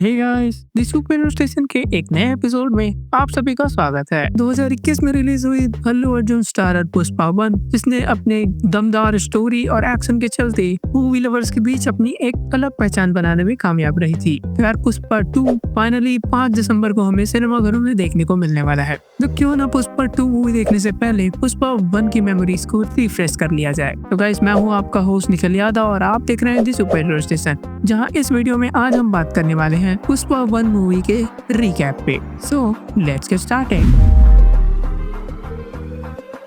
Hey guys, the super station के एक नए एपिसोड में आप सभी का स्वागत है। 2021 में रिलीज हुई अल्लू अर्जुन स्टारर पुष्पा 1, जिसने अपने दमदार स्टोरी और एक्शन के चलते मूवी लवर्स के बीच अपनी एक अलग पहचान बनाने में कामयाब रही थी। यार पुष्पा 2 फाइनली 5 दिसंबर को हमें सिनेमाघरों में देखने को मिलने वाला है। तो क्यों ना पुष्पा 2 मूवी देखने से पहले पुष्पा 1 की मेमोरीज को रिफ्रेश कर लिया जाए। तो गाइस, मैं हूँ आपका होस्ट निखिल यादव और आप देख रहे हैं द सुपर स्टेशन, जहाँ इस वीडियो में आज हम बात करने वाले हैं पुष्पा 1 मूवी के रिकैप पे। So let's get started.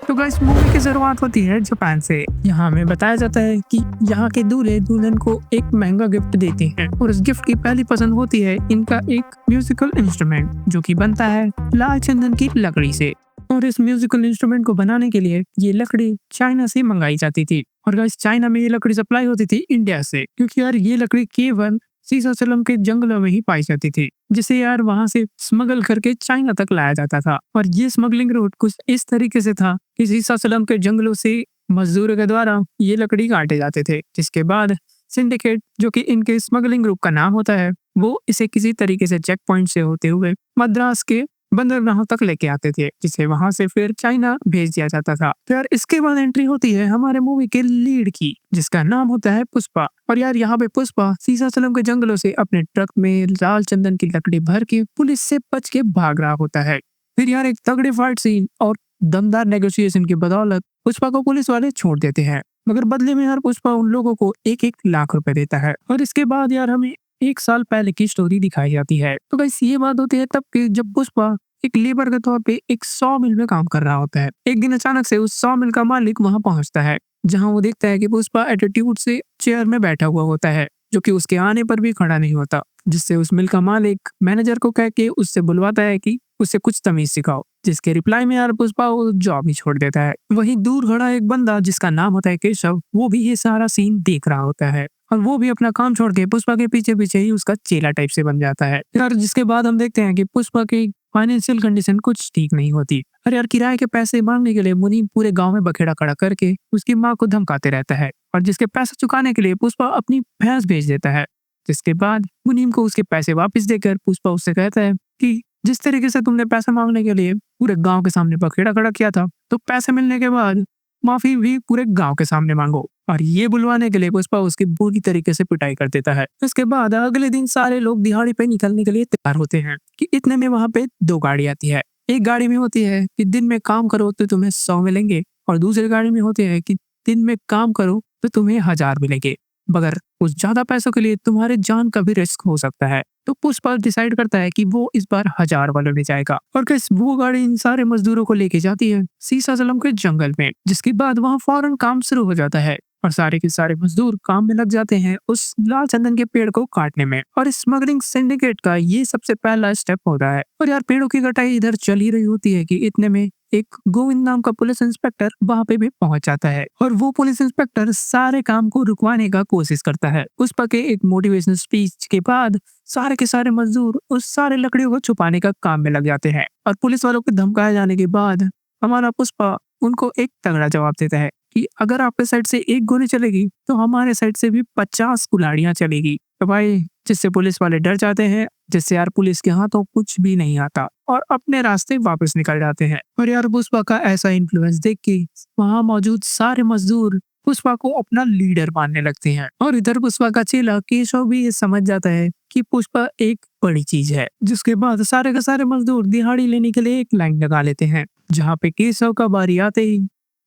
तो गाइस, मूवी की शुरुआत होती है जापान से। यहाँ हमें बताया जाता है कि यहाँ के दूल्हे दुल्हन को एक महंगा गिफ्ट देते हैं और इस गिफ्ट की पहली पसंद होती है इनका एक म्यूजिकल इंस्ट्रूमेंट, जो कि बनता है लाल चंदन की लकड़ी से। और इस म्यूजिकल इंस्ट्रूमेंट को बनाने के लिए ये लकड़ी चाइना से मंगाई जाती थी। और गाइस, चाइना में ये लकड़ी सप्लाई होती थी इंडिया से, क्योंकि यार ये लकड़ी केवल सीसाचलम के जंगलों में ही पाई जाती थी, जिसे यार वहां से स्मगल करके चाइना तक लाया जाता था। और ये स्मगलिंग रूट कुछ इस तरीके से था कि सीसाचलम के जंगलों से मजदूरों के द्वारा ये लकड़ी काटे जाते थे, जिसके बाद सिंडिकेट, जो कि इनके स्मगलिंग ग्रुप का नाम होता है, वो इसे किसी तरीके से चेक पॉइंट से होते हुए मद्रास के बंदरगाहों तक लेके आते थे, जिसे वहां से फिर चाइना भेज दिया जाता था। तो यार इसके बाद एंट्री होती है हमारे मूवी के लीड की, जिसका नाम होता है पुष्पा। और यार यहाँ पे पुष्पा सीसाचलम के जंगलों से अपने ट्रक में लाल चंदन की लकड़ी भर के पुलिस से बच के भाग रहा होता है। फिर यार एक तगड़े फाइट सीन और दमदार नेगोशिएशन की बदौलत पुष्पा को पुलिस वाले छोड़ देते हैं, मगर बदले में यार पुष्पा उन लोगों को 1-1 लाख रुपए देता है। और इसके बाद यार हमें 1 साल पहले की स्टोरी दिखाई जाती है। तो गाइस, ये बात होती है तब कि जब पुष्पा एक लेबर के तौर पे एक सॉ मिल में काम कर रहा होता है। एक दिन अचानक से उस सॉ मिल का मालिक वहां पहुंचता है, जहां वो देखता है कि पुष्पा एटीट्यूड से चेयर में बैठा हुआ होता है, जो कि उसके आने पर भी खड़ा नहीं होता। जिससे उस मिल का मालिक मैनेजर को कह के उससे बुलवाता है कि उसे कुछ तमीज सिखाओ, जिसके रिप्लाई में यार पुष्पा वो जॉब ही छोड़ देता है। वहीं दूर खड़ा एक बंदा जिसका नाम होता है केशव, वो भी ये सारा सीन देख रहा होता है और वो भी अपना काम छोड़ के पुष्पा के पीछे पीछे ही उसका चेला टाइप से बन जाता है यार। जिसके बाद हम देखते हैं कि पुष्पा की फाइनेंशियल कंडीशन कुछ ठीक नहीं होती। अरे यार, किराए के पैसे मांगने के लिए मुनीम पूरे गांव में बखेड़ा खड़ा करके उसकी माँ को धमकाते रहता है, और जिसके पैसे चुकाने के लिए पुष्पा अपनी भैंस भेज देता है। जिसके बाद मुनीम को उसके पैसे वापस देकर पुष्पा उससे कहता है कि जिस तरीके से तुमने पैसे मांगने के लिए पूरे गांव के सामने बखेड़ा खड़ा किया था, तो पैसे मिलने के बाद माफी भी पूरे गांव के सामने मांगो। और ये बुलवाने के लिए पुष्पा उसकी बुरी तरीके से पिटाई कर देता है। इसके बाद अगले दिन सारे लोग दिहाड़ी पे निकलने के लिए तैयार होते हैं कि इतने में वहां पे 2 गाड़ी आती है। एक गाड़ी में होती है कि दिन में काम करो तो तुम्हें 100 मिलेंगे, और दूसरी गाड़ी में होती है कि दिन में काम करो तो तुम्हें 1000 मिलेंगे, मगर उस ज्यादा पैसों के लिए तुम्हारे जान का भी रिस्क हो सकता है। तो पुष्पा डिसाइड करता है कि वो इस बार 1000 वाले में जाएगा, और किस वो गाड़ी इन सारे मजदूरों को लेके जाती है सीसाचलम के जंगल में। जिसके बाद वहाँ फौरन काम शुरू हो जाता है और सारे के सारे मजदूर काम में लग जाते हैं उस लाल चंदन के पेड़ को काटने में। और इस स्मगलिंग सिंडिकेट का ये सबसे पहला स्टेप होता है। और यार पेड़ों की कटाई इधर चल ही रही होती है कि इतने में एक गोविंद नाम का पुलिस इंस्पेक्टर वहां पे भी पहुंच जाता है, और वो पुलिस इंस्पेक्टर सारे काम को रुकवाने का कोशिश करता है। पुष्पा के एक मोटिवेशनल स्पीच के बाद सारे के सारे मजदूर उस सारे लकड़ियों को छुपाने का काम में लग जाते हैं, और पुलिस वालों के धमकाए जाने के बाद हमारा पुष्पा उनको एक तगड़ा जवाब देता है कि अगर आपके साइड से 1 गोली चलेगी तो हमारे साइड से भी 50 कुल्हाड़ियां चलेगी। तो भाई, जिससे पुलिस वाले डर जाते हैं, जिससे यार पुलिस के हाथों कुछ भी नहीं आता और अपने रास्ते वापस निकल जाते हैं। और यार पुष्पा का ऐसा इन्फ्लुएंस देख के वहाँ मौजूद सारे मजदूर पुष्पा को अपना लीडर मानने लगते हैं। और इधर पुष्पा का चेला केशव भी ये समझ जाता है कि पुष्पा एक बड़ी चीज है। जिसके बाद सारे के सारे मजदूर दिहाड़ी लेने के लिए एक लाइन लगा लेते हैं, जहाँ पे केशव का बारी आते ही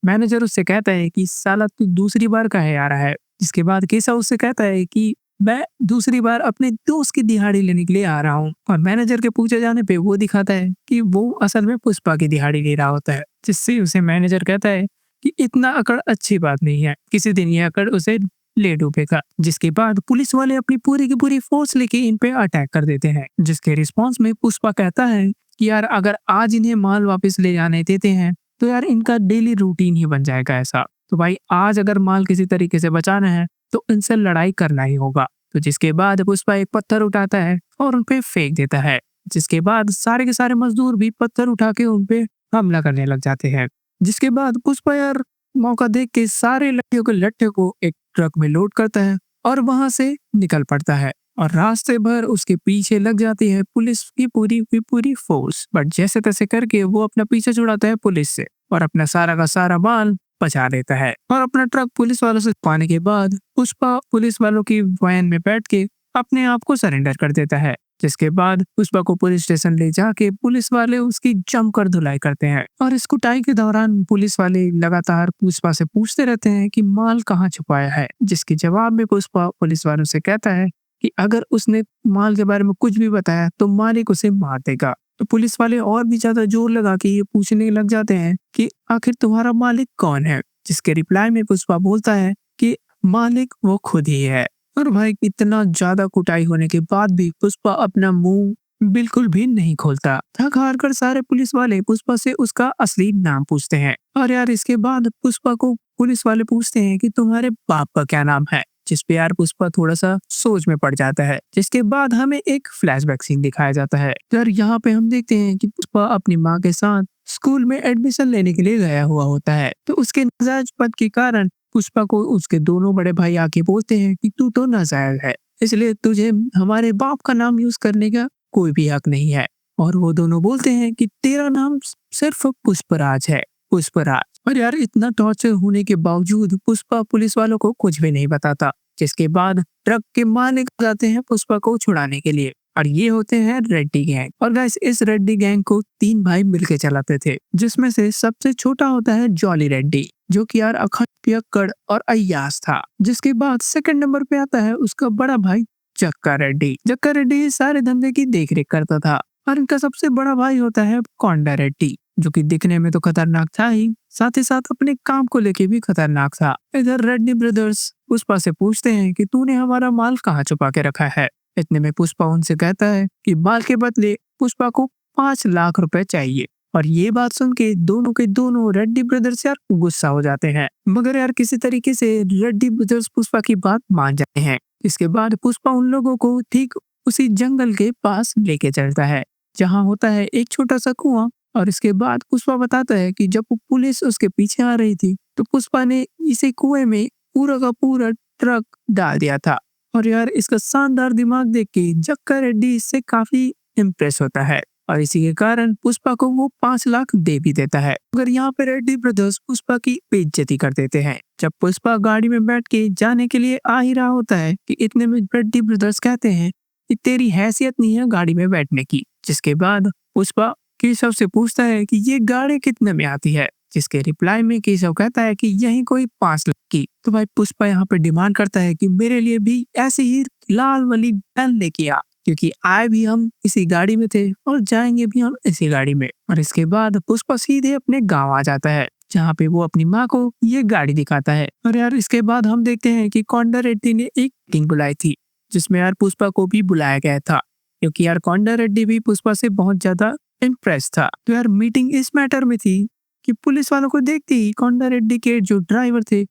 मैनेजर उससे कहता है कि साला तू दूसरी बार काहे आ रहा है। जिसके बाद केशव उससे कहता है कि मैं दूसरी बार अपने दोस्त की दिहाड़ी लेने के लिए आ रहा हूँ। और मैनेजर के पूछे जाने पे वो दिखाता है कि वो असल में पुष्पा की दिहाड़ी ले रहा होता है। जिससे उसे मैनेजर कहता है कि इतना अकड़ अच्छी बात नहीं है, किसी दिन ये अकड़ उसे ले डूबेगा। जिसके बाद पुलिस वाले अपनी पूरी की पूरी फोर्स लेके इन पे अटैक कर देते हैं। जिसके रिस्पॉन्स में पुष्पा कहता है कि यार अगर आज इन्हें माल वापस ले जाने देते हैं तो यार इनका डेली रूटीन ही बन जाएगा ऐसा। तो भाई, आज अगर माल किसी तरीके से बचाना है तो इनसे लड़ाई करना ही होगा। तो जिसके बाद पुष्पा एक पत्थर उठाता है और उनपे फेंक देता है। जिसके बाद सारे के सारे मजदूर भी पत्थर उठा के उनपे हमला करने लग जाते हैं। जिसके बाद पुष्पा यार मौका देख के सारे लट्ठियों के लट्ठे को एक ट्रक में लोड करता है और वहां से निकल पड़ता है। और रास्ते भर उसके पीछे लग जाती है पुलिस की पूरी की पूरी फोर्स। बट जैसे तैसे करके वो अपना पीछे छुड़ाता है पुलिस से और अपना सारा का सारा माल बचा लेता है। और अपना ट्रक पुलिस वालों से पाने के बाद पुष्पा पुलिस वालों की वैन में बैठ के अपने आप को सरेंडर कर देता है। जिसके बाद पुष्पा को पुलिस स्टेशन ले जाके पुलिस वाले उसकी जमकर धुलाई करते हैं। और इस कुटाई के दौरान पुलिस वाले लगातार पुष्पा से पूछते रहते हैं कि माल कहाँ छुपाया है, जिसके जवाब में पुष्पा पुलिस वालों से कहता है कि अगर उसने माल के बारे में कुछ भी बताया तो मालिक उसे मार देगा। तो पुलिस वाले और भी ज्यादा जोर लगा के ये पूछने लग जाते हैं कि आखिर तुम्हारा मालिक कौन है, जिसके रिप्लाई में पुष्पा बोलता है कि मालिक वो खुद ही है। और भाई इतना ज्यादा कुटाई होने के बाद भी पुष्पा अपना मुंह बिल्कुल भी नहीं खोलता। थक हार कर सारे पुलिस वाले पुष्पा से उसका असली नाम पूछते हैं। और यार इसके बाद पुष्पा को पुलिस वाले पूछते हैं कि तुम्हारे बाप का क्या नाम है, जिसपे यार पुष्पा थोड़ा सा सोच में पड़ जाता है। जिसके बाद हमें एक फ्लैशबैक सीन दिखाया जाता है। यार यहाँ पे हम देखते हैं कि पुष्पा अपनी माँ के साथ स्कूल में एडमिशन लेने के लिए गया हुआ होता है। तो उसके नाजायज पद के कारण पुष्पा को उसके दोनों बड़े भाई आके बोलते हैं कि तू तो नाजायज है, इसलिए तुझे हमारे बाप का नाम यूज करने का कोई भी हक नहीं है। और वो दोनों बोलते हैं कि तेरा नाम सिर्फ पुष्पराज है, पुष्पराज। और यार इतना टॉर्चर होने के बावजूद पुष्पा पुलिस वालों को कुछ भी नहीं बताता। जिसके बाद ट्रक के मालिक जाते हैं पुष्पा को छुड़ाने के लिए, और ये होते हैं रेड्डी गैंग। और गाइस इस रेड्डी गैंग को 3 भाई मिलके चलाते थे, जिसमें से सबसे छोटा होता है जॉली रेड्डी, जो कि यार अखंड पियक्कड़ और अय्यास था। जिसके बाद सेकंड नंबर पे आता है उसका बड़ा भाई जक्का रेड्डी। जक्का रेड्डी सारे धंधे की देखरेख करता था। और इनका सबसे बड़ा भाई होता है कोंडा रेड्डी, जो कि दिखने में तो खतरनाक था ही, साथ ही साथ अपने काम को लेके भी खतरनाक था। इधर रेड्डी ब्रदर्स पुष्पा से पूछते हैं कि तूने हमारा माल कहाँ छुपा के रखा है। इतने में पुष्पा उनसे कहता है कि माल के बदले पुष्पा को 5 लाख रुपए चाहिए। और ये बात सुन के दोनों रेड्डी ब्रदर्स यार गुस्सा हो जाते हैं। मगर यार किसी तरीके से रेड्डी ब्रदर्स पुष्पा की बात मान जाते हैं। इसके बाद पुष्पा उन लोगों को ठीक उसी जंगल के पास लेके चलता है, जहाँ होता है एक छोटा सा कुआं। और इसके बाद पुष्पा बताता है कि जब पुलिस उसके पीछे आ रही थी तो पुष्पा ने इसी कुएं में पूरा का पूरा ट्रक डाल दिया था। और यार इसका शानदार दिमाग देख के जक्का रेड्डी इससे काफी इम्प्रेस होता है, और इसी के कारण पुष्पा को वो 5 लाख दे भी देता है। मगर यहाँ पे रेड्डी ब्रदर्स पुष्पा की बेइज्जती कर देते हैं। जब पुष्पा गाड़ी में बैठ के जाने के लिए आ ही रहा होता है कि इतने में रेड्डी ब्रदर्स कहते हैं कि तेरी हैसियत नहीं है गाड़ी में बैठने की। जिसके बाद पुष्पा केशव से पूछता है कि ये गाड़ी कितने में आती है, जिसके रिप्लाई में केशव कहता है कि यही कोई 5 लाख की। तो भाई पुष्पा यहाँ पे डिमांड करता है कि मेरे लिए भी ऐसी ही लाल वाली वैन लेके आ, क्योंकि आए भी हम इसी गाड़ी में थे और जाएंगे भी हम इसी गाड़ी में। और इसके बाद पुष्पा सीधे अपने गाँव आ जाता है, जहाँ पे वो अपनी माँ को ये गाड़ी दिखाता है। और यार इसके बाद हम देखते हैं कि कोंडा रेड्डी ने एक मीटिंग बुलाई थी, जिसमें यार पुष्पा को भी बुलाया गया था, क्योंकि यार कोंडा रेड्डी भी पुष्पा से बहुत ज्यादा इम्प्रेस था। तो यार मीटिंग इस मैटर में थी कि पुलिस वालों को देखते ही कोंडा रेड्डी के जो ड्राइवर थे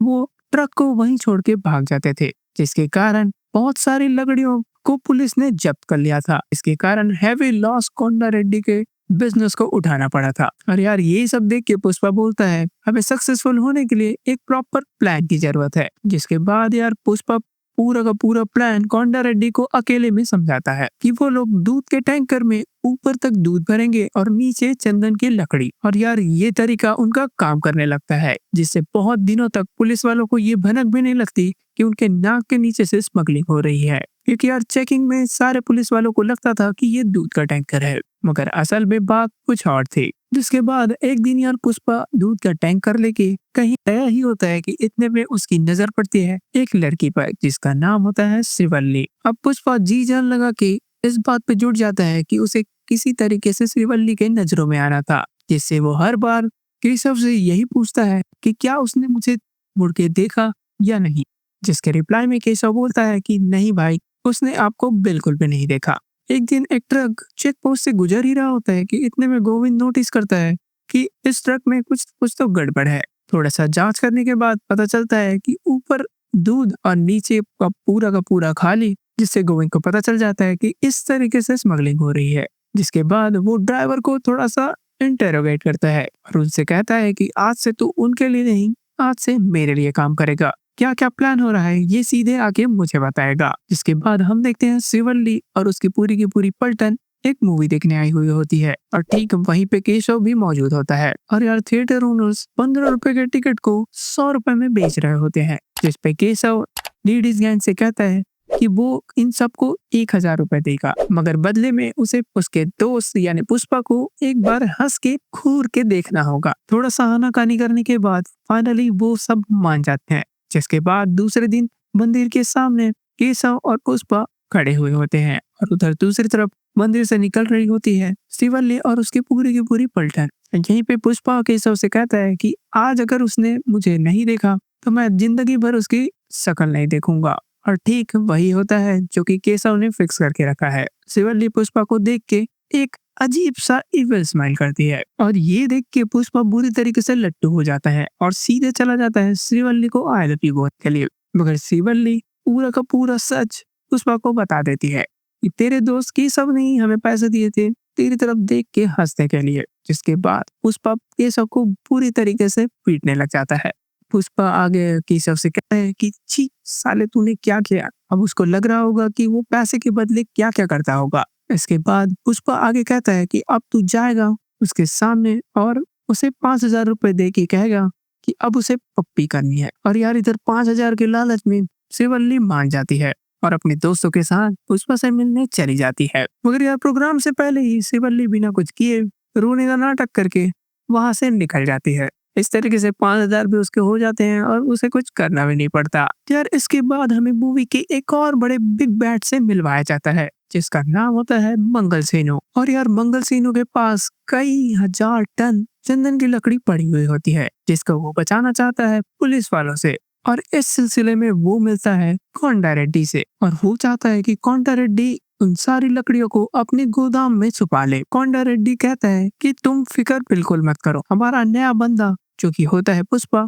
वो ट्रक को वहीं छोड़ के भाग जाते थे, जिसके कारण बहुत सारी लकड़ियों को पुलिस ने जब्त कर लिया था। इसके कारण हैवी लॉस कोंडा रेड्डी के बिजनेस को उठाना पड़ा था। और यार ये सब देख के पुष्पा बोलता है हमें सक्सेसफुल होने के लिए एक प्रॉपर प्लान की जरूरत है। जिसके बाद यार पुष्पा पूरा का पूरा प्लान कोंडा रेड्डी को अकेले में समझाता है कि वो लोग दूध के टैंकर में ऊपर तक दूध भरेंगे और नीचे चंदन की लकड़ी। और यार ये तरीका उनका काम करने लगता है, जिससे बहुत दिनों तक पुलिस वालों को ये भनक भी नहीं लगती कि उनके नाक के नीचे से स्मगलिंग हो रही है। क्योंकि यार चेकिंग में सारे पुलिस वालों को लगता था कि ये दूध का टैंकर है, मगर असल में बात कुछ और थी। जिसके बाद एक दिन यार पुष्पा दूध का टैंकर लेके कहीं गया ही होता है कि इतने में उसकी नजर पड़ती है एक लड़की पर, जिसका नाम होता है श्रीवल्ली। अब पुष्पा जी जान लगा के इस बात पे जुट जाता है कि उसे किसी तरीके से श्रीवल्ली के नजरों में आना था, जिससे वो हर बार केशव से यही पूछता है कि क्या उसने मुझे मुड़ के देखा या नहीं। जिसके रिप्लाई में केशव बोलता है कि नहीं भाई, उसने आपको बिल्कुल भी नहीं देखा। एक दिन एक ट्रक चेक पोस्ट से गुजर ही रहा होता है कि इतने में गोविंद नोटिस करता है कि इस ट्रक में कुछ तो गड़बड़ है। थोड़ा सा जांच करने के बाद पता चलता है कि ऊपर दूध और नीचे का पूरा खाली, जिससे गोविंद को पता चल जाता है कि इस तरीके से स्मगलिंग हो रही है। जिसके बाद वो ड्राइवर को थोड़ा सा इंटेरोगेट करता है और उनसे कहता है कि आज से तू उनके लिए नहीं, आज से मेरे लिए काम करेगा। क्या क्या प्लान हो रहा है ये सीधे आके मुझे बताएगा। जिसके बाद हम देखते हैं शिवल्ली और उसकी पूरी की पूरी पलटन एक मूवी देखने आई हुई होती है और ठीक वहीं पे केशव भी मौजूद होता है। और यार थिएटर ओनर्स 15 रुपए के टिकट को 100 रुपए में बेच रहे होते हैं, जिसपे केशव लेडीज गैंग से कहता है कि वो इन सबको 1000 रुपए देगा, मगर बदले में उसे उसके दोस्त यानी पुष्पा को एक बार हंस के घूर के देखना होगा। थोड़ा सा आनाकानी करने के बाद फाइनली वो सब मान जाते हैं। जिसके बाद दूसरे दिन मंदिर के सामने केशव और पुष्पा खड़े हुए होते हैं और उधर दूसरी तरफ मंदिर से निकल रही होती है शिवल्ली और उसकी पूरी की पूरी पलटन। यहीं पे पुष्पा केशव से कहता है कि आज अगर उसने मुझे नहीं देखा तो मैं जिंदगी भर उसकी शक्ल नहीं देखूंगा। और ठीक वही होता है जो कि केशव ने फिक्स करके रखा है। शिवल्ली पुष्पा को देख के एक अजीब सा इविल स्माइल करती है और ये देख के पुष्पा बुरी तरीके से लट्टू हो जाता है और सीधे चला जाता है शिवल्ली को आई लव यू बोलने के लिए। मगर शिवल्ली पूरा का पूरा सच पुष्पा को बता देती है कि तेरे दोस्त की सब नहीं हमें पैसे दिए थे तेरी तरफ देख के हंसने के लिए। जिसके बाद पुष्पा केशव को पूरी तरीके से पीटने लग जाता है। पुष्पा आगे केशव से कहता है कि छी साले तूने क्या किया। अब उसको लग रहा होगा कि वो पैसे के बदले क्या क्या करता होगा। इसके बाद पुष्पा आगे कहता है कि अब तू जाएगा उसके सामने और उसे 5000 रुपए दे के कहेगा कि अब उसे पप्पी करनी है। और यार इधर 5000 के लालच में शिवल्ली मान जाती है और अपने दोस्तों के साथ पुष्पा से मिलने चली जाती है। मगर यार प्रोग्राम से पहले ही शिवल्ली बिना कुछ किए रोने का नाटक करके वहां से निकल जाती है। इस तरीके से 5000 भी उसके हो जाते हैं और उसे कुछ करना भी नहीं पड़ता। यार इसके बाद हमें मूवी के एक और बड़े बिग बैट से मिलवाया जाता है जिसका नाम होता है मंगल सेनो। और यार मंगल सेनो के पास कई हजार टन चंदन की लकड़ी पड़ी हुई होती है जिसको वो बचाना चाहता है पुलिस वालों से। और इस सिलसिले में वो मिलता है कोंडा रेड्डी से और वो चाहता है कि कोंडा रेड्डी उन सारी लकड़ियों को अपने गोदाम में छुपा ले। कोंडा रेड्डी कहता है कि तुम फिक्र बिल्कुल मत करो, हमारा नया बंदा जो कि होता है पुष्पा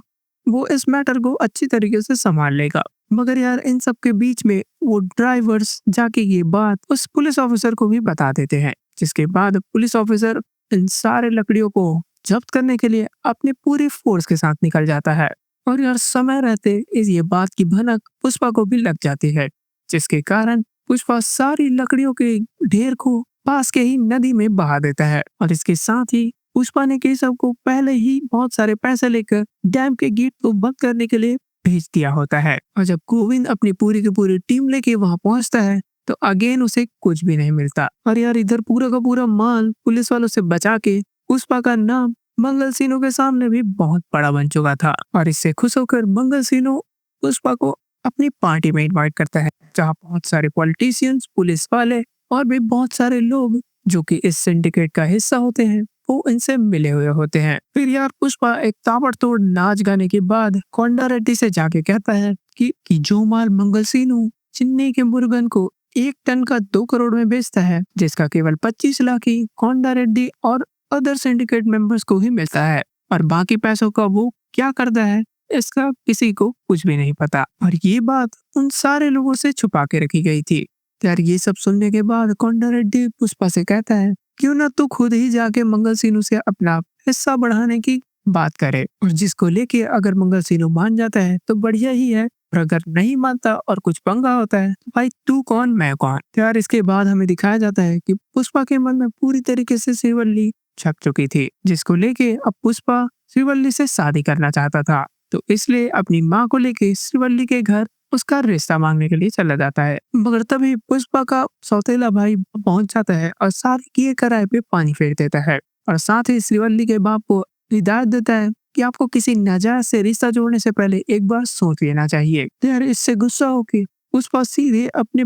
वो इस मैटर को अच्छी तरीके से संभाल लेगा। मगर यार इन सब के बीच में वो ड्राइवर्स जाके ये बात उस पुलिस ऑफिसर को भी बता देते हैं। जिसके बाद पुलिस ऑफिसर इन सारे लकड़ियों को जब्त करने के लिए अपने पूरी फोर्स के साथ निकल जाता है। और यार समय रहते इस ये बात की भनक पुष्पा को भी लग जाती है, जिसके कारण पुष्पा सारी लकड़ियों के ढेर को पास के ही नदी में बहा देता है। और इसके साथ ही पुष्पा ने केशव को पहले ही बहुत सारे पैसे लेकर डैम के गेट को बंद करने के लिए भेज दिया होता है। और जब गोविंद अपनी पूरी की पूरी टीम लेके वहां पहुंचता है तो अगेन उसे कुछ भी नहीं मिलता। और यार इधर पूरा का पूरा माल पुलिस वालों से बचा के पुष्पा का नाम मंगल सिन्हो के सामने भी बहुत बड़ा बन चुका था। और इससे खुश होकर मंगल सिन्हो पुष्पा को अपनी पार्टी में इन्वाइट करता है जहाँ बहुत सारे पॉलिटिशियंस, पुलिस वाले और भी बहुत सारे लोग जो कि इस सिंडिकेट का हिस्सा होते हैं वो इनसे मिले हुए होते हैं। फिर यार पुष्पा एक ताबड़तोड़ नाच गाने के बाद कोंडा रेड्डी से जाके कहता है कि जो माल मंगल सिन्हो चेन्नई के मुरुगन को 1 टन का 2 करोड़ में बेचता है, जिसका केवल 25 लाख ही कोंडा रेड्डी और अदर सिंडिकेट मेंबर्स को ही मिलता है और बाकी पैसों का वो क्या करता है इसका किसी को कुछ भी नहीं पता। और ये बात उन सारे लोगों से छुपा के रखी गई थी। यार ये सब सुनने के बाद कोंडा रेड्डी पुष्पा से कहता है क्यों ना तू खुद ही जाके मंगल सिन्हो से अपना हिस्सा बढ़ाने की बात करे, और जिसको लेके अगर मंगल सिन्हो मान जाता है तो बढ़िया ही है, और अगर नहीं मानता और कुछ पंगा होता है तो भाई तू कौन मैं कौन। यार इसके बाद हमें दिखाया जाता है कि पुष्पा के मन में पूरी तरीके से शिवल्ली छप चुकी थी, जिसको लेके अब पुष्पा शिवल्ली से शादी करना चाहता था। तो इसलिए अपनी माँ को लेके शिवल्ली के घर उसका रिश्ता मांगने के लिए चला जाता है। मगर तभी पुष्पा का सौतेला भाई पहुंच जाता है और सारे किए कराए पे पानी फेर देता है और साथ ही शिवल्ली के बाप को हिदायत देता है कि आपको किसी नाजायज से रिश्ता जोड़ने से पहले एक बार सोच लेना चाहिए। तो यार इससे गुस्सा होके पुष्पा सीधे अपने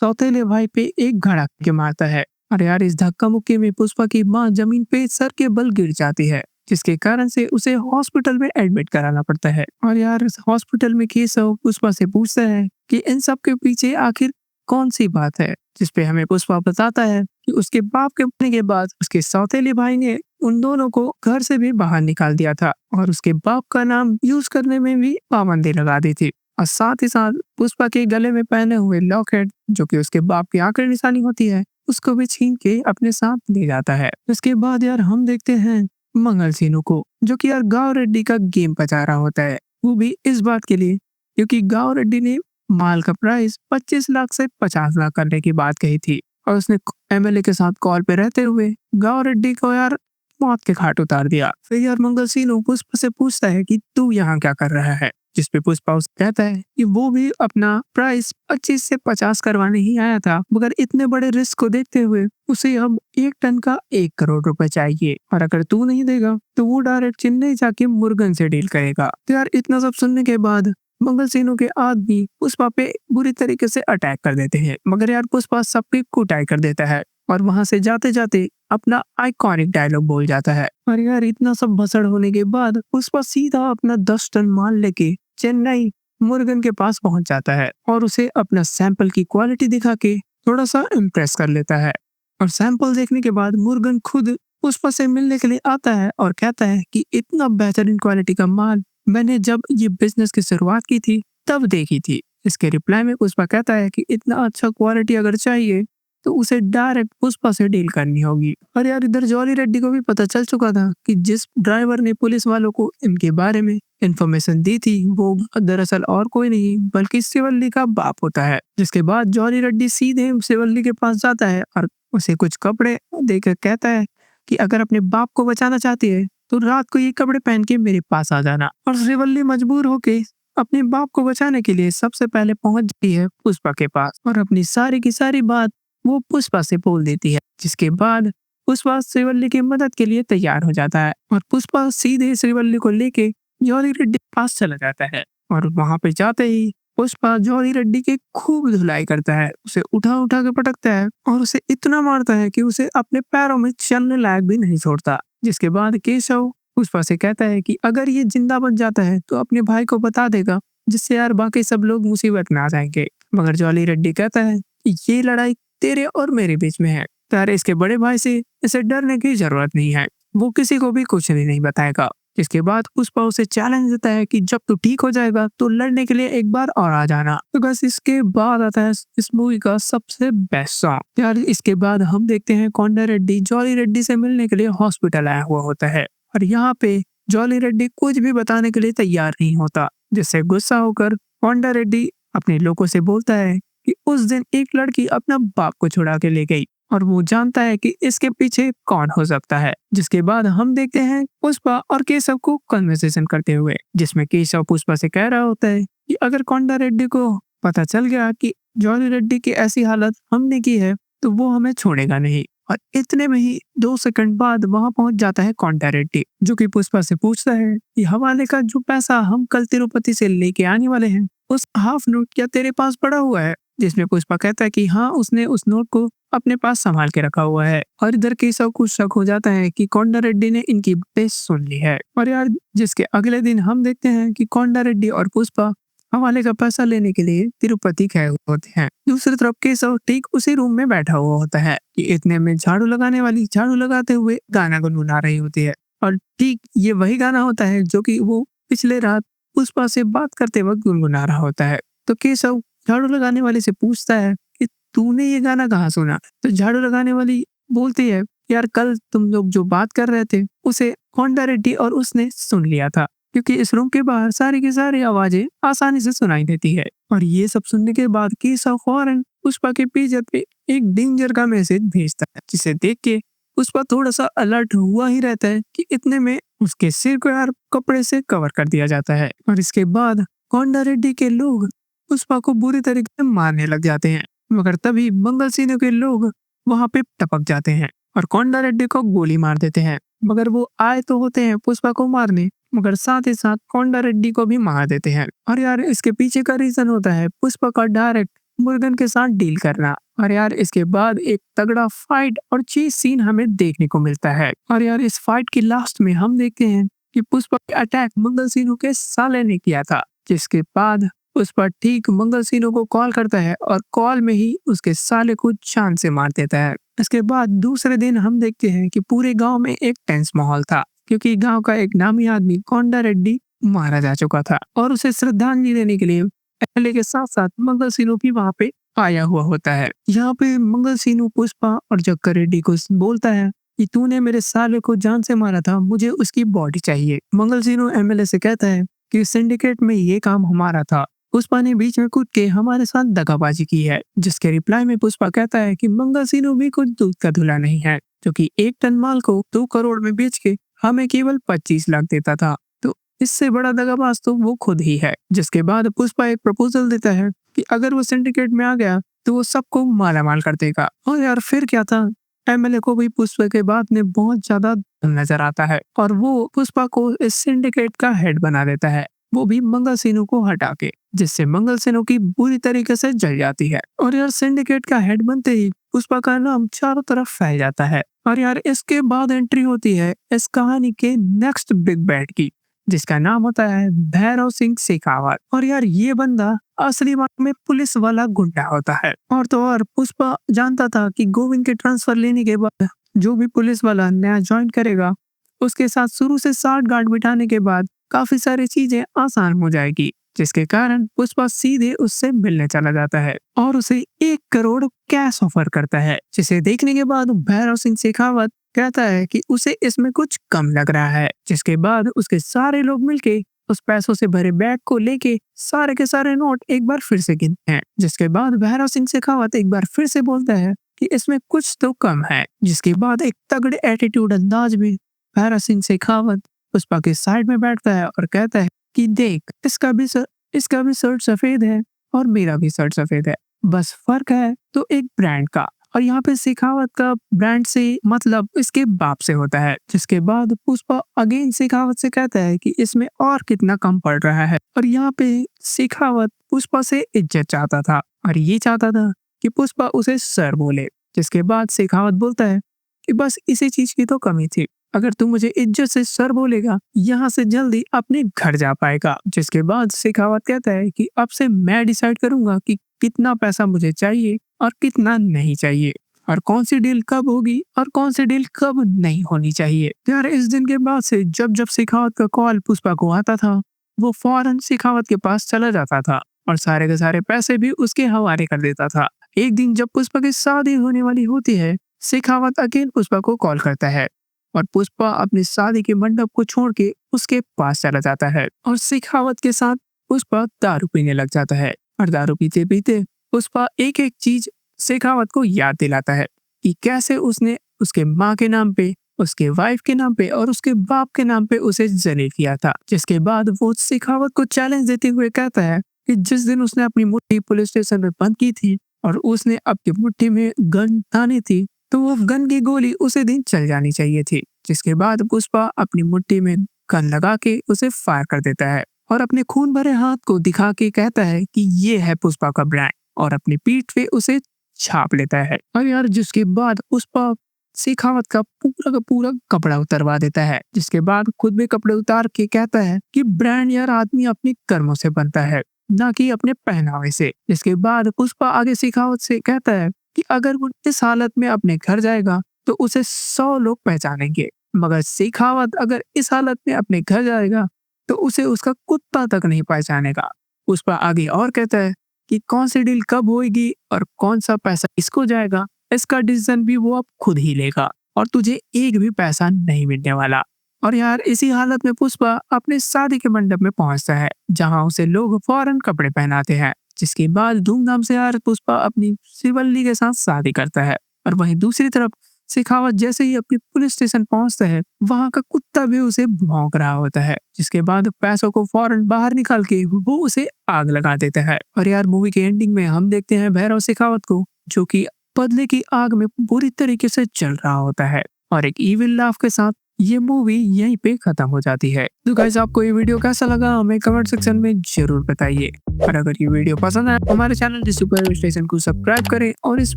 सौतेले भाई पे एक घड़ा के मारता है। और यार इस धक्का मुक्की में पुष्पा की माँ जमीन पे सर के बल गिर जाती है, जिसके कारण से उसे हॉस्पिटल में एडमिट कराना पड़ता है। और यार हॉस्पिटल में केशव पुष्पा से पूछता है कि इन सब के पीछे आखिर कौन सी बात है, जिसपे हमें पुष्पा बताता है कि उसके बाप के मरने के बाद उसके सौतेले भाई ने उन दोनों को घर से भी बाहर निकाल दिया था और उसके बाप का नाम यूज करने में भी पाबंदी लगा दी थी। और साथ ही साथ पुष्पा के गले में पहने हुए लॉकेट जो कि उसके बाप की आखिरी निशानी होती है उसको भी छीन के अपने साथ ले जाता है। इसके बाद यार हम देखते हैं मंगल सिन्हो को जो कि यार गांव रेड्डी का गेम बचा रहा होता है, वो भी इस बात के लिए क्योंकि गांव रेड्डी ने माल का प्राइस 25 लाख से 50 लाख करने की बात कही थी और उसने एमएलए के साथ कॉल पे रहते हुए गांव रेड्डी को यार मौत के घाट उतार दिया। फिर यार मंगल सिन्हा पुष्पा से पूछता है कि तू यहाँ क्या कर रहा है, जिस पे पुष्पा उसे कहता है कि वो भी अपना प्राइस 25 से 50 करवाने ही आया था, मगर इतने बड़े रिस्क को देखते हुए उसे अब 1 टन का 1 करोड़ रुपए चाहिए और अगर तू नहीं देगा तो वो डायरेक्ट चेन्नई जाके मुर्गन से डील करेगा। तो यार इतना सब सुनने के बाद मंगल सिन्हा के आदमी पुष्पा पे बुरी तरीके से अटैक कर देते हैं, मगर यार पुष्पा सबकी कुटाई कर देता है और वहां से जाते जाते अपना आइकॉनिक डायलॉग बोल जाता है। और यार इतना सब भसड़ होने के बाद पुष्पा सीधा अपना 10 टन माल लेके चेन्नई मुर्गन के पास पहुंच जाता है और उसे अपना सैंपल की क्वालिटी दिखा के थोड़ा सा इम्प्रेस कर लेता है। और सैंपल देखने के बाद मुर्गन खुद पुष्पा से मिलने के लिए आता है और कहता है कि इतना बेहतरीन क्वालिटी का माल मैंने जब ये बिजनेस की शुरुआत की थी तब देखी थी। इसके रिप्लाई में पुष्पा कहता है कि इतना अच्छा क्वालिटी अगर चाहिए तो उसे डायरेक्ट पुष्पा से डील करनी होगी। और यार इधर जॉली रेड्डी को भी पता चल चुका था कि जिस ड्राइवर ने पुलिस वालों को इनके बारे में इंफॉर्मेशन दी थी वो दरअसल और कोई नहीं बल्कि शिवल्ली का बाप होता है। जिसके बाद जॉली रेड्डी सीधे शिवल्ली के पास जाता है और उसे कुछ कपड़े देकर कहता है कि अगर अपने बाप को बचाना चाहती है तो रात को ये कपड़े पहन के मेरे पास आ जाना। और शिवल्ली मजबूर होके अपने बाप को बचाने के लिए सबसे पहले पहुंच जाती है पुष्पा के पास और अपनी सारी की सारी बात वो पुष्पा से बोल देती है। जिसके बाद पुष्पा शिवल्ली की मदद के लिए तैयार हो जाता है और पुष्पा सीधे शिवल्ली को लेके जॉली रेड्डी के पास चला जाता है और वहां पे जाते ही पुष्पा जॉली रेड्डी की खूब धुलाई करता है, उसे उठा उठा के पटकता है और उसे इतना मारता है कि उसे अपने पैरों में चलने लायक भी नहीं छोड़ता। जिसके बाद केशव पुष्पा से कहता है कि अगर ये जिंदा बच जाता है तो अपने भाई को बता देगा, जिससे यार बाकी सब लोग मुसीबत में आ जाएंगे। मगर जॉली रेड्डी कहता है कि ये लड़ाई तेरे और मेरे बीच में है, तो इसके बड़े भाई से इसे डरने की जरूरत नहीं है, वो किसी को भी कुछ नहीं बताएगा। इसके बाद पुष्पा उसे चैलेंज देता है कि जब तू ठीक हो जाएगा तो लड़ने के लिए एक बार और आ जाना। तो बस इसके बाद आता है इस मूवी का सबसे बेस्ट सॉन्ग। यार इसके बाद हम देखते हैं कोंडा रेड्डी जॉली रेड्डी से मिलने के लिए हॉस्पिटल आया हुआ होता है और यहाँ पे जॉली रेड्डी कुछ भी बताने के लिए तैयार नहीं होता, जिससे गुस्सा होकर कोंडा रेड्डी अपने लोगों से बोलता है कि उस दिन एक लड़की अपना बाप को छुड़ा के ले गई और वो जानता है कि इसके पीछे कौन हो सकता है। जिसके बाद हम देखते हैं पुष्पा और केशव को कन्वर्सेशन करते हुए, जिसमें केशव पुष्पा से कह रहा होता है कि अगर कोंडा रेड्डी को पता चल गया कि जॉली रेड्डी की ऐसी हालत हमने की है तो वो हमें छोड़ेगा नहीं। और इतने में ही 2 सेकंड बाद वहां पहुंच जाता है कोंडा रेड्डी, जो कि पुष्पा से पूछता है कि हवाले का जो पैसा हम कल तिरुपति से लेके आने वाले हैं उस हाफ नोट क्या तेरे पास पड़ा हुआ है। जिसमें पुष्पा कहता है कि हाँ, उसने उस नोट को अपने पास संभाल के रखा हुआ है। और इधर केशव को शक हो जाता है कि कोंडा रेड्डी ने इनकी बातें सुन ली है। और यार जिसके अगले दिन हम देखते हैं कि कोंडा रेड्डी और पुष्पा हवाले का पैसा लेने के लिए तिरुपति गए होते हैं। दूसरी तरफ केशव ठीक उसी रूम में बैठा हुआ होता है कि इतने में झाड़ू लगाने वाली झाड़ू लगाते हुए गाना गुनगुना रही होती है और ठीक ये वही गाना होता है जो कि वो पिछले रात पुष्पा से बात करते वक्त गुनगुना रहा होता है। तो केशव झाड़ू लगाने वाली से पूछता है कि तूने ये गाना कहाँ सुना। तो झाड़ू लगाने वाली बोलती है यार कल तुम लोग जो बात कर रहे थे उसे कोंडा रेड्डी और उसने सुन लिया था, क्योंकि इस रूम के बाहर सारी की सारी आवाजें आसानी से सुनाई देती है। और ये सब सुनने के बाद केशव फौरन पुष्पा के पेज पे एक डेंजर का मैसेज भेजता है, जिसे देख के पुष्पा थोड़ा सा अलर्ट हुआ ही रहता है कि इतने में उसके सिर को यार कपड़े से कवर कर दिया जाता है। और इसके बाद कोंडा रेड्डी के लोग पुष्पा को बुरी तरीके से मारने लग जाते हैं, मगर तभी मंगल सिन्हा के लोग वहां पे टपक जाते हैं और कोंडा रेड्डी को गोली मार देते हैं। मगर वो आए तो होते हैं पुष्पा को मारने, मगर साथ ही साथ कोंडा रेड्डी को भी मार देते हैं। और यार इसके पीछे का रीजन होता है पुष्पा का डायरेक्ट मुर्गन के साथ डील करना। और यार इसके बाद एक तगड़ा फाइट और चीज सीन हमें देखने को मिलता है। और यार इस फाइट की लास्ट में हम देखते हैं कि पुष्पा का अटैक मंगल सिन्हा के साले ने किया था, जिसके बाद पुष्पा ठीक मंगल सिन्हा को कॉल करता है और कॉल में ही उसके साले को जान से मार देता है। इसके बाद दूसरे दिन हम देखते हैं कि पूरे गांव में एक टेंस माहौल था, क्योंकि गांव का एक नामी आदमी कोंडा रेड्डी मारा जा चुका था और उसे श्रद्धांजलि देने के लिए एमएलए के साथ साथ मंगल सिन्हा भी वहां पे आया हुआ होता है। यहाँ पे मंगल सिन्हा पुष्पा और जक्का रेड्डी को बोलता है कि तूने मेरे साले को जान से मारा था, मुझे उसकी बॉडी चाहिए। मंगल सिन्हा एमएलए से कहता है कि सिंडिकेट में ये काम हमारा था पुष्पा ने बीच में कूद के हमारे साथ दगाबाजी की है, जिसके रिप्लाई में पुष्पा कहता है कि मंगल सिन्हू भी कुछ दूध का धुला नहीं है, जो कि 1 टन माल को 2 करोड़ में बेच के हमें केवल 25 लाख देता था। तो इससे बड़ा दगाबाज तो वो खुद ही है। जिसके बाद पुष्पा एक प्रपोजल देता है कि अगर वो सिंडिकेट में आ गया तो वो सबको मालामाल कर देगा। और यार फिर क्या था, एमएलए को भी पुष्पा के बाद में बहुत ज्यादा नजर आता है और वो पुष्पा को इस सिंडिकेट का हेड बना देता है, वो भी मंगल सिन्हू को हटा के, जिससे मंगल सिन्हू की बुरी तरीके से जल जाती है। और यार सिंडिकेट का हेड बनते ही पुष्पा का नाम चारों तरफ फैल जाता है। और यार इसके बाद एंट्री होती है इस कहानी के नेक्स्ट बिग बैड की, जिसका नाम होता है भैरव सिंह शेखावत। और यार ये बंदा असली मायने में पुलिस वाला गुंडा होता है। और तो और पुष्पा जानता था कि गोविंद के ट्रांसफर लेने के बाद जो भी पुलिस वाला नया ज्वाइन करेगा उसके साथ शुरू से 60 गार्ड बिठाने के बाद काफी सारी चीजें आसान हो जाएगी, जिसके कारण पुष्पा सीधे उससे मिलने चला जाता है और उसे 1 करोड़ कैश ऑफर करता है, जिसे देखने के बाद भैरव सिंह शेखावत कहता है कि उसे इसमें कुछ कम लग रहा है। जिसके बाद उसके सारे लोग मिलके उस पैसों से भरे बैग को लेके सारे के सारे नोट एक बार फिर से गिनते हैं। जिसके बाद भैरव सिंह शेखावत एक बार फिर से बोलता है कि इसमें कुछ तो कम है। जिसके बाद एक तगड़े एटीट्यूड अंदाज में भैरव सिंह शेखावत पुष्पा के साइड में बैठता है और कहता है कि देख, इसका भी शर्ट सफेद है और मेरा भी शर्ट सफेद है, बस फर्क है तो एक ब्रांड का। और यहाँ पे शेखावत का ब्रांड से मतलब इसके बाप से होता है। जिसके बाद पुष्पा अगेन शेखावत से कहता है कि इसमें और कितना कम पड़ रहा है। और यहाँ पे शेखावत पुष्पा से इज्जत चाहता था और ये चाहता था कि पुष्पा उसे सर बोले। जिसके बाद शेखावत बोलता है कि बस इसी चीज की तो कमी थी, अगर तू मुझे इज्जत से सर बोलेगा यहाँ से जल्दी अपने घर जा पाएगा। जिसके बाद शेखावत कहता है कि अब से मैं डिसाइड करूंगा कि कितना पैसा मुझे चाहिए और कितना नहीं चाहिए, और कौन सी डील कब होगी और कौन सी डील कब नहीं होनी चाहिए। यार इस दिन के बाद से जब जब शेखावत का कॉल पुष्पा को आता था वो फौरन शेखावत के पास चला जाता था और सारे के सारे पैसे भी उसके हवाले कर देता था। एक दिन जब पुष्पा की शादी होने वाली होती है, शेखावत अकेले पुष्पा को कॉल करता है और पुष्पा अपनी शादी के मंडप को छोड़ के उसके पास चला जाता है और शेखावत के साथ पुष्पा दारू पीने लग जाता है। और दारू पीते पीते पुष्पा एक एक चीज शेखावत को याद दिलाता है कि कैसे उसने उसके माँ के नाम पे, उसके वाइफ के नाम पे और उसके बाप के नाम पे उसे जलील किया था। जिसके बाद वो शेखावत को चैलेंज देते हुए कहता है कि जिस दिन उसने अपनी मुट्ठी पुलिस स्टेशन में बंद की थी और उसने अपनी मुट्ठी में गन तानी थी तो वो गन की गोली उसे दिन चल जानी चाहिए थी। जिसके बाद पुष्पा अपनी मुट्ठी में गन लगा के उसे फायर कर देता है और अपने खून भरे हाथ को दिखा के कहता है कि ये है पुष्पा का ब्रांड, और अपनी पीठ पे उसे छाप लेता है। और यार जिसके बाद पुष्पा शेखावत का पूरा कपड़ा उतरवा देता है। जिसके बाद खुद भी कपड़े उतार के कहता है कि ब्रांड यार आदमी अपने कर्मों से बनता है, ना कि अपने पहनावे से। जिसके बाद पुष्पा आगे शेखावत से कहता है कि अगर वो इस हालत में अपने घर जाएगा तो उसे 100 लोग पहचानेंगे, मगर शेखावत अगर इस हालत में अपने घर जाएगा तो उसे उसका कुत्ता तक नहीं पहचानेगा। पुष्पा आगे और कहता है कि कौन सी डील कब होगी और कौन सा पैसा इसको जाएगा, इसका डिसीजन भी वो अब खुद ही लेगा और तुझे एक भी पैसा नहीं मिलने वाला। और यार इसी हालत में पुष्पा अपने शादी के मंडप में पहुंचता है जहां उसे लोग फौरन कपड़े पहनाते हैं। जिसके बाद धूमधाम से यार पुष्पा अपनी शिवल्ली के साथ शादी करता है। और वहीं दूसरी तरफ शेखावत जैसे ही अपने पुलिस स्टेशन पहुंचता है वहां का कुत्ता भी उसे भौंक रहा होता है। जिसके बाद पैसों को फौरन बाहर निकाल के वो उसे आग लगा देता है। और यार मूवी के एंडिंग में हम देखते हैं भैरव शेखावत को जो कि बदले की आग में बुरी तरीके से जल रहा होता है और एक इविल लाफ के साथ ये मूवी यहीं पे खत्म हो जाती है। तो गाइस आपको ये वीडियो कैसा लगा हमें कमेंट सेक्शन में जरूर बताइए, और अगर ये वीडियो पसंद आए हमारे चैनल सुपर स्टेशन को सब्सक्राइब करें और इस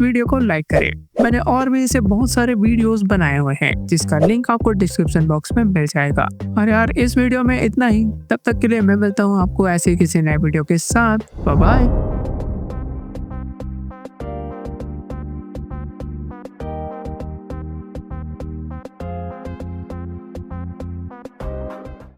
वीडियो को लाइक करें। मैंने और भी ऐसे बहुत सारे वीडियोस बनाए हुए हैं जिसका लिंक आपको डिस्क्रिप्शन बॉक्स में मिल जाएगा। और यार इस वीडियो में इतना ही, तब तक के लिए मैं मिलता हूँ आपको ऐसे किसी नए वीडियो के साथ। Bye bye.